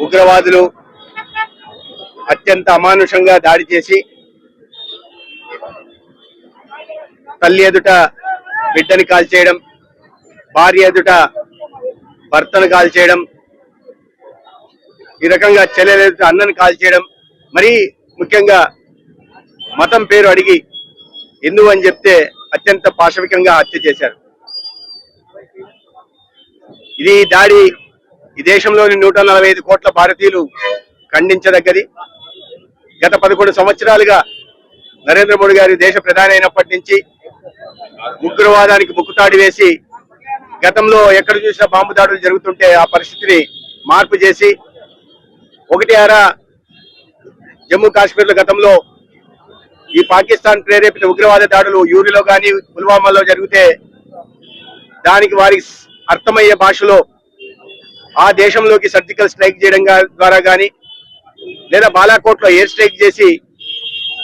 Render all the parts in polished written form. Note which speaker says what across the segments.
Speaker 1: ఉగ్రవాదులు అత్యంత అమానుషంగా దాడి చేసి తల్లి ఎదుట బిడ్డని కాల్చేయడం, భార్య ఎదుట భర్తను కాల్చేయడం, ఈ రకంగా చెల్లెల ఎదుట అన్నను కాల్చేయడం, మరీ ముఖ్యంగా మతం పేరు అడిగి హిందూ అని చెప్తే అత్యంత పాశవికంగా హత్య చేశారు. ఇది దాడి ఈ దేశంలోని 145 కోట్ల భారతీయులు ఖండించదగ్గది. గత 11 సంవత్సరాలుగా నరేంద్ర మోడీ గారి దేశ ప్రధాని అయినప్పటి నుంచి ఉగ్రవాదానికి ముక్కుతాడి వేసి గతంలో ఎక్కడ చూసినా బాంబు దాడులు జరుగుతుంటే ఆ పరిస్థితిని మార్పు చేసి జమ్మూ కాశ్మీర్ లో గతంలో ఈ పాకిస్తాన్ ప్రేరేపిత ఉగ్రవాద దాడులు యూరిలో గాని పుల్వామాలో జరిగితే దానికి వారికి అర్థమయ్యే భాషలో ఆ దేశంలోకి సర్జికల్ స్ట్రైక్ చేయడం ద్వారా గాని లేదా బాలాకోట్ లో ఎయిర్ స్ట్రైక్ చేసి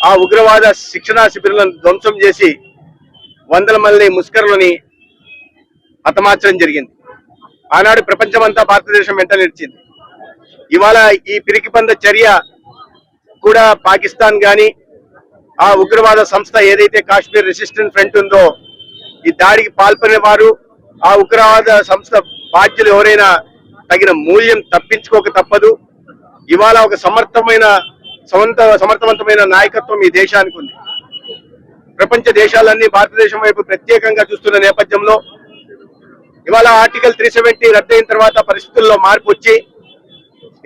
Speaker 1: ఆ ఉగ్రవాద శిక్షణా శిబిరాలను ధ్వంసం చేసి వందల మంది ముస్కరులని హతమార్చడం జరిగింది. ఆనాడు ప్రపంచమంతా భారతదేశం వెంట నిలిచింది. ఇవాళ ఈ పిరికిపంద చర్య కూడా పాకిస్తాన్ గాని ఆ ఉగ్రవాద సంస్థ ఏదైతే కాశ్మీర్ రెసిస్టెంట్ ఫ్రంట్ ఉందో ఈ దాడికి పాల్పడిన వారు ఆ ఉగ్రవాద సంస్థ బాధ్యులు ఎవరైనా తగిన మూల్యం తప్పించుకోక తప్పదు. ఇవాళ ఒక సమర్థవంతమైన నాయకత్వం ఈ దేశానికి ఉంది. ప్రపంచ దేశాలన్నీ భారతదేశం వైపు ప్రత్యేకంగా చూస్తున్న నేపథ్యంలో ఇవాళ ఆర్టికల్ 370 రద్దయిన తర్వాత పరిస్థితుల్లో మార్పు వచ్చి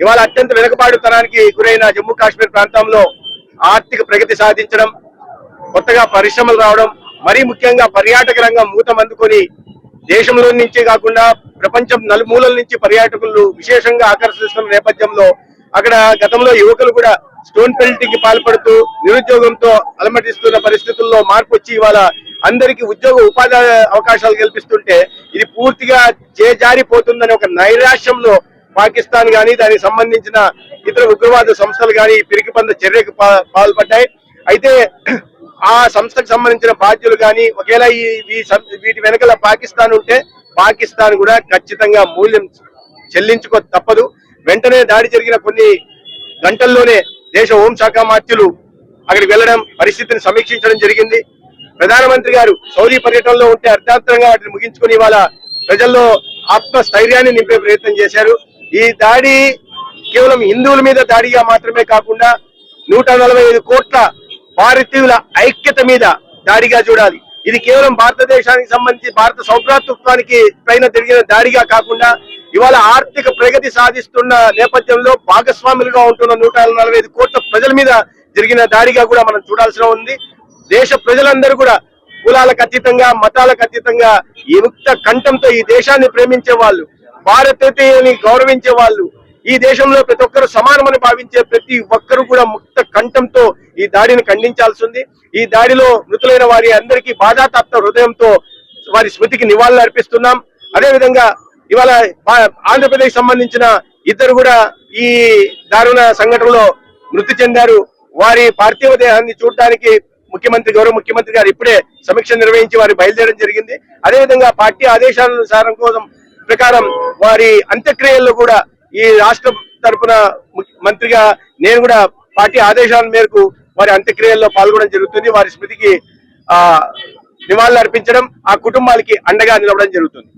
Speaker 1: ఇవాళ అత్యంత వెనుకబాటుతనానికి గురైన జమ్మూ కాశ్మీర్ ప్రాంతంలో ఆర్థిక ప్రగతి సాధించడం, కొత్తగా పరిశ్రమలు రావడం, మరీ ముఖ్యంగా పర్యాటక రంగం ఊతమందుకొని దేశంలో నుంచే కాకుండా ప్రపంచం నలుమూలల నుంచి పర్యాటకులు విశేషంగా ఆకర్షిస్తున్న నేపథ్యంలో అక్కడ గతంలో యువకులు కూడా స్టోన్ పెల్టింగ్ కి పాల్పడుతూ నిరుద్యోగంతో అలమటిస్తున్న పరిస్థితుల్లో మార్పు వచ్చి ఇవాళ అందరికీ ఉపాధి అవకాశాలు కల్పిస్తుంటే ఇది పూర్తిగా చేజారిపోతుందని ఒక నైరాశ్యంలో పాకిస్తాన్ గాని దానికి సంబంధించిన ఇతర ఉగ్రవాద సంస్థలు గాని పిరికిపంద చర్యకు పాల్పడ్డాయి. అయితే ఆ సంస్థకు సంబంధించిన బాధ్యులు గాని ఒకవేళ వీటి వెనకాల పాకిస్తాన్ ఉంటే పాకిస్తాన్ కూడా ఖచ్చితంగా మూల్యం చెల్లించుకో తప్పదు. వెంటనే దాడి జరిగిన కొన్ని గంటల్లోనే దేశ హోంశాఖ మంత్రులు అక్కడికి వెళ్లడం, పరిస్థితిని సమీక్షించడం జరిగింది. ప్రధానమంత్రి గారు సౌదీ పర్యటనలో ఉంటే అర్ధాంతరంగా వాటిని ముగించుకుని ఇవాళ ప్రజల్లో ఆత్మస్థైర్యాన్ని నింపే ప్రయత్నం చేశారు. ఈ దాడి కేవలం హిందువుల మీద దాడిగా మాత్రమే కాకుండా 145 కోట్ల భారతీయుల ఐక్యత మీద దాడిగా చూడాలి. ఇది కేవలం భారతదేశానికి సంబంధించి భారత సౌభ్రాతృత్వానికి పైన జరిగిన దాడిగా కాకుండా ఇవాళ ఆర్థిక ప్రగతి సాధిస్తున్న నేపథ్యంలో భాగస్వాములుగా ఉంటున్న 145 కోట్ల ప్రజల మీద జరిగిన దాడిగా కూడా మనం చూడాల్సిన ఉంది. దేశ ప్రజలందరూ కూడా కులాలకు అతీతంగా, మతాలకు అతీతంగా ఈ ముక్త కంఠంతో ఈ దేశాన్ని ప్రేమించే వాళ్ళు, భారతీయతని గౌరవించే వాళ్ళు, ఈ దేశంలో ప్రతి ఒక్కరు సమానమని భావించే ప్రతి ఒక్కరు కూడా ముక్త కంఠంతో ఈ దాడిని ఖండించాల్సి ఉంది. ఈ దాడిలో మృతులైన వారి అందరికీ బాధాతప్త హృదయంతో వారి స్మృతికి నివాళులు అర్పిస్తున్నాం. అదేవిధంగా ఇవాళ ఆంధ్రప్రదేశ్ సంబంధించిన ఇద్దరు కూడా ఈ దారుణ సంఘటనలో మృతి చెందారు. వారి పార్థివ దేహాన్ని చూడటానికి గౌరవ ముఖ్యమంత్రి గారు ఇప్పుడే సమీక్ష నిర్వహించి వారి బయలుదేరడం జరిగింది. అదేవిధంగా పార్టీ ఆదేశానుసారం ప్రకారం వారి అంత్యక్రియల్లో కూడా ఈ రాష్ట్ర తరఫున మంత్రిగా నేను కూడా పార్టీ ఆదేశాల మేరకు వారి అంత్యక్రియల్లో పాల్గొనడం జరుగుతుంది. వారి స్మృతికి నివాళులు అర్పించడం, ఆ కుటుంబాలకి అండగా నిలవడం జరుగుతుంది.